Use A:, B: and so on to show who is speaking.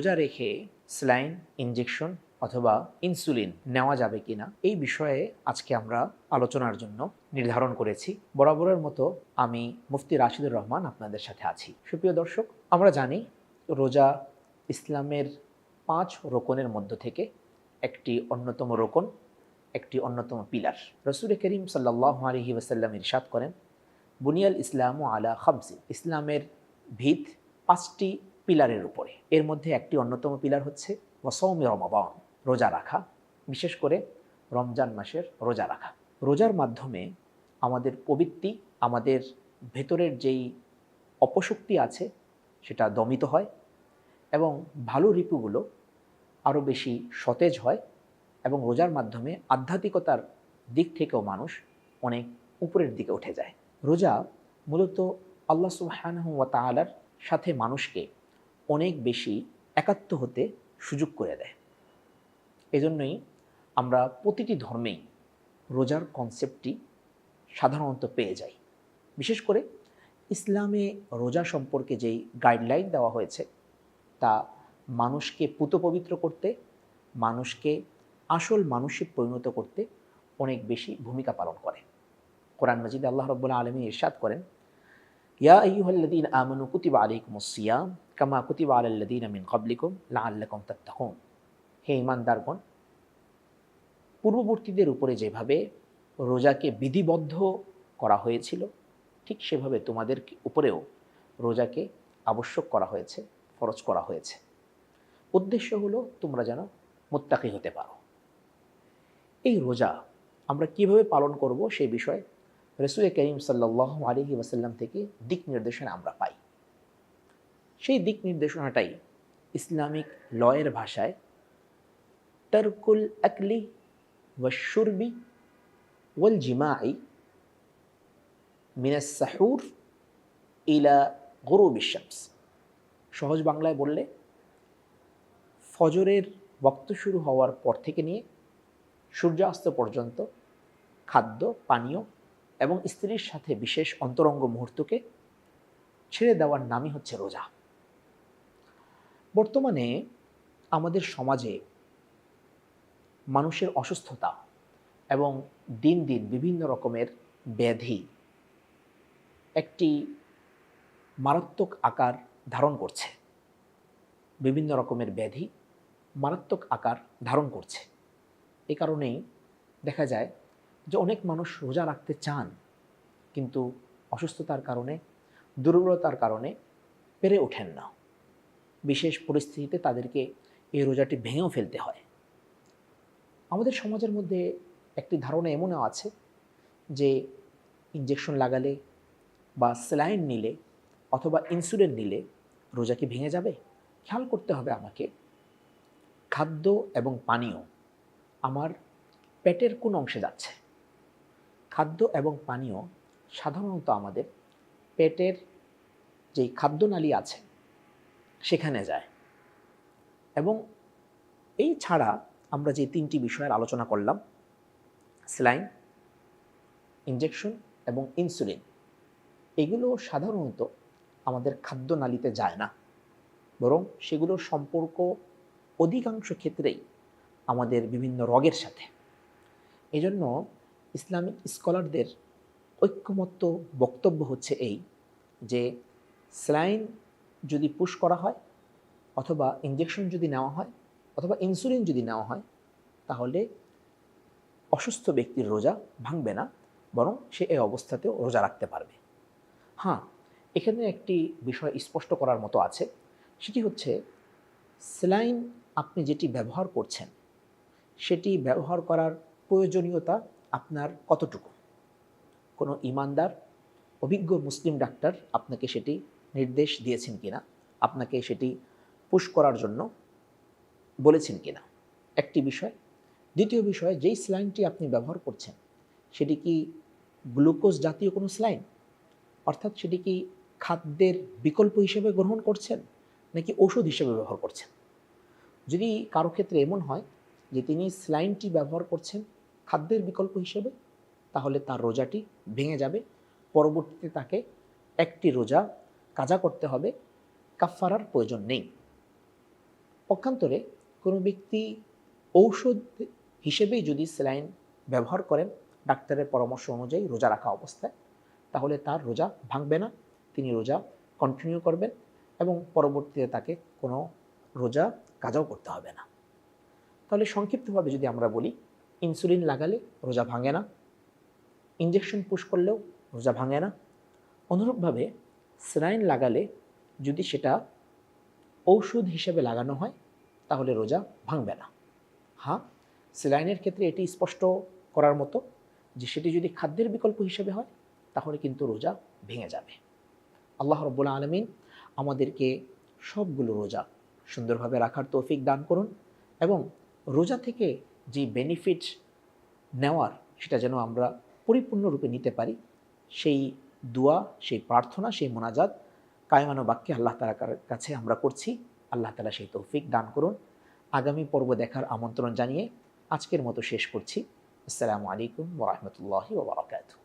A: রোজা রেখে saline injection অথবা ইনসুলিন নেওয়া যাবে কিনা এই বিষয়ে আজকে আমরা আলোচনার জন্য নির্ধারণ করেছি। বরাবরের মতো আমি মুফতি রাশিদুর রহমান আপনাদের সাথে আছি। সুপ্রিয় দর্শক, আমরা জানি রোজা ইসলামের 5 রোকনের মধ্য থেকে একটি অন্যতম রোকন, একটি অন্যতম পিলার। রসুল করিম সাল্লাল্লাহু আলাইহি ওয়াসাল্লাম ইরশাদ করেন, বুনিয়াল ইসলামু আলা খামসি, ইসলামের ভিত 5টি পিলারের উপরে। এর মধ্যে একটি অন্যতম পিলার হচ্ছে ওয়াসাউমি রমাদান, রোজা রাখা, বিশেষ করে রমজান মাসের রোজা রাখা। রোজার মাধ্যমে আমাদের প্রবৃত্তি, আমাদের ভেতরের যেই অপশক্তি আছে সেটা দমিত হয় এবং ভালো রিপুগুলো আরও বেশি সতেজ হয় এবং রোজার মাধ্যমে আধ্যাত্মিকতার দিক থেকেও মানুষ অনেক উপরের দিকে উঠে যায়। রোজা মূলত আল্লাহ সুবহানাহু ওয়া তাআলার সাথে মানুষকে অনেক বেশি একাত্ম হতে সুযোগ করে দেয়। এজন্যই আমরা প্রতিটি ধর্মেই রোজার কনসেপ্টটি সাধারণত পেয়ে যাই। বিশেষ করে ইসলামে রোজা সম্পর্কে যেই গাইডলাইন দেওয়া হয়েছে তা মানুষকে পুতপবিত্র করতে, মানুষকে আসল মানুষে পরিণত করতে অনেক বেশি ভূমিকা পালন করে। কোরআন মাজিদে আল্লাহ রাব্বুল আলামিন ইরশাদ করেন, ইয়া আইয়ুহাল্লাযীনা আমানু কুতিবা আলাইকুমুস সিয়াম কামা কুতিবা আলাল্লাযীনা মিন ক্বাবলিকুম লাআল্লাকুম তাত্তাকুন। হে ঈমানদারগণ, পূর্ববর্তীদের উপরে যেভাবে রোজাকে বিধিবদ্ধ করা হয়েছিল ঠিক সেভাবে তোমাদের উপরেও রোজাকে আবশ্যক করা হয়েছে, ফরজ করা হয়েছে। উদ্দেশ্য হলো তোমরা যেন মুত্তাকি হতে পারো। এই রোজা আমরা কিভাবে পালন করব সেই বিষয়ে রাসূল করিম সাল্লাল্লাহু আলাইহি ওয়াসাল্লাম থেকে দিক নির্দেশনা আমরা পাই। সেই দিক নির্দেশনাটাই ইসলামিক লয়ের ভাষায় তারকুল আকলি ওয়াশ-শুরবি ওয়াল জিমাই মিনাস সাহুর ইলা গুরুবিশ শামস। সহজ বাংলায় বললে, ফজরের ওয়াক্ত শুরু হওয়ার পর থেকে নিয়ে সূর্যাস্ত পর্যন্ত খাদ্য, পানীয় এবং স্ত্রীর সাথে বিশেষ অন্তরঙ্গ মুহূর্তকে ছেড়ে দেওয়ার নামই হচ্ছে রোজা। বর্তমানে আমাদের সমাজে মানুষের অসুস্থতা এবং দিন দিন বিভিন্ন রকমের ব্যাধি একটি মারাত্মক আকার ধারণ করছে। বিভিন্ন রকমের ব্যাধি মারাত্মক আকার ধারণ করছে। এই কারণেই দেখা যায় যে অনেক মানুষ রোজা রাখতে চান, কিন্তু অসুস্থতার কারণে, দুর্বলতার কারণে পেরে ওঠেন না। বিশেষ পরিস্থিতিতে তাদেরকে এই রোজাটি ভেঙেও ফেলতে হয়। আমাদের সমাজের মধ্যে একটি ধারণা এমনও আছে যে ইনজেকশন লাগালে বা স্যালাইন নিলে অথবা ইনসুলিন নিলে রোজা কি ভেঙে যাবে? খেয়াল করতে হবে আমাকে, খাদ্য এবং পানীয় আমার পেটের কোন অংশে যাচ্ছে। খাদ্য এবং পানীয় সাধারণত আমাদের পেটের যেই খাদ্যনালী আছে সেখানে যায় এবং এই ছাড়া আমরা যে 3টি বিষয়ের আলোচনা করলাম, স্যালাইন, ইনজেকশন এবং ইনসুলিন, এগুলো সাধারণত আমাদের খাদ্যনালীতে যায় না, বরং সেগুলোর সম্পর্ক অধিকাংশ ক্ষেত্রেই আমাদের বিভিন্ন রোগের সাথে। এজন্য ইসলামিক স্কলারদের ঐক্যমত্য বক্তব্য হচ্ছে এই যে স্যালাইন যদি পুশ করা হয় অথবা ইনজেকশন যদি নেওয়া হয় অথবা ইনসুলিন যদি নেওয়া হয় তাহলে অসুস্থ ব্যক্তির রোজা ভাঙবে না, বরং সে এই অবস্থাতেও রোজা রাখতে পারবে। হ্যাঁ, এখানে একটি বিষয় স্পষ্ট করার মতো আছে, সেটি হচ্ছে স্যালাইন আপনি যেটি ব্যবহার করছেন সেটি ব্যবহার করার প্রয়োজনীয়তা আপনার কতটুকু। কোনো ঈমানদার অভিজ্ঞ মুসলিম ডাক্তার আপনাকে সেটি নির্দেশ দিয়েছেন কিনা, আপনাকে সেটি পুশ করার জন্য বলেছেন কিনা, একটি বিষয়। দ্বিতীয় বিষয়, যেই স্যালাইনটি আপনি ব্যবহার করছেন সেটি কি গ্লুকোজ জাতীয় কোনো স্যালাইন, অর্থাৎ সেটি কি খাদ্যের বিকল্প হিসেবে গ্রহণ করছেন নাকি ওষুধ হিসেবে ব্যবহার করছেন। যদি কারো ক্ষেত্রে এমন হয় যে তিনি স্যালাইনটি ব্যবহার করছেন খাদ্যের বিকল্প হিসেবে, তাহলে তার রোজাটি ভেঙে যাবে। পরবর্তীতে তাকে একটি রোজা কাজা করতে হবে, কাফফারার প্রয়োজন নেই। পক্ষান্তরে কোনো ব্যক্তি ঔষধ হিসেবেই যদি স্যালাইন ব্যবহার করেন ডাক্তারের পরামর্শ অনুযায়ী রোজা রাখা অবস্থায়, তাহলে তার রোজা ভাঙবে না, তিনি রোজা কন্টিনিউ করবেন এবং পরবর্তীতে তাকে কোনো রোজা কাজাও করতে হবে না। তাহলে সংক্ষিপ্তভাবে যদি আমরা বলি, ইনসুলিন লাগালে রোজা ভাঙে না, ইঞ্জেকশন পুশ করলেও রোজা ভাঙে না। অনুরূপভাবে স্যালাইন লাগালে যদি সেটা ঔষধ হিসেবে লাগানো হয় তাহলে রোজা ভাঙবে না। হ্যাঁ, স্যালাইনের ক্ষেত্রে এটি স্পষ্ট করার মতো যে সেটি যদি খাদ্যের বিকল্প হিসেবে হয় তাহলে কিন্তু রোজা ভেঙে যাবে। আল্লাহ রাব্বুল আলামিন আমাদেরকে সবগুলো রোজা সুন্দরভাবে রাখার তৌফিক দান করুন এবং রোজা থেকে যে বেনিফিট নেওয়ার সেটা যেন আমরা পরিপূর্ণরূপে নিতে পারি, সেই দোয়া, সেই প্রার্থনা, সেই মোনাজাত কায়মানো বাক্যে আল্লাহ তাআলার কাছে আমরা করছি। আল্লাহ তাআলা সেই তৌফিক দান করুন। আগামী পর্ব দেখার আমন্ত্রণ জানিয়ে আজকের মতো শেষ করছি। আসসালামু আলাইকুম ওয়া রাহমাতুল্লাহি ওয়া বারাকাতুহু।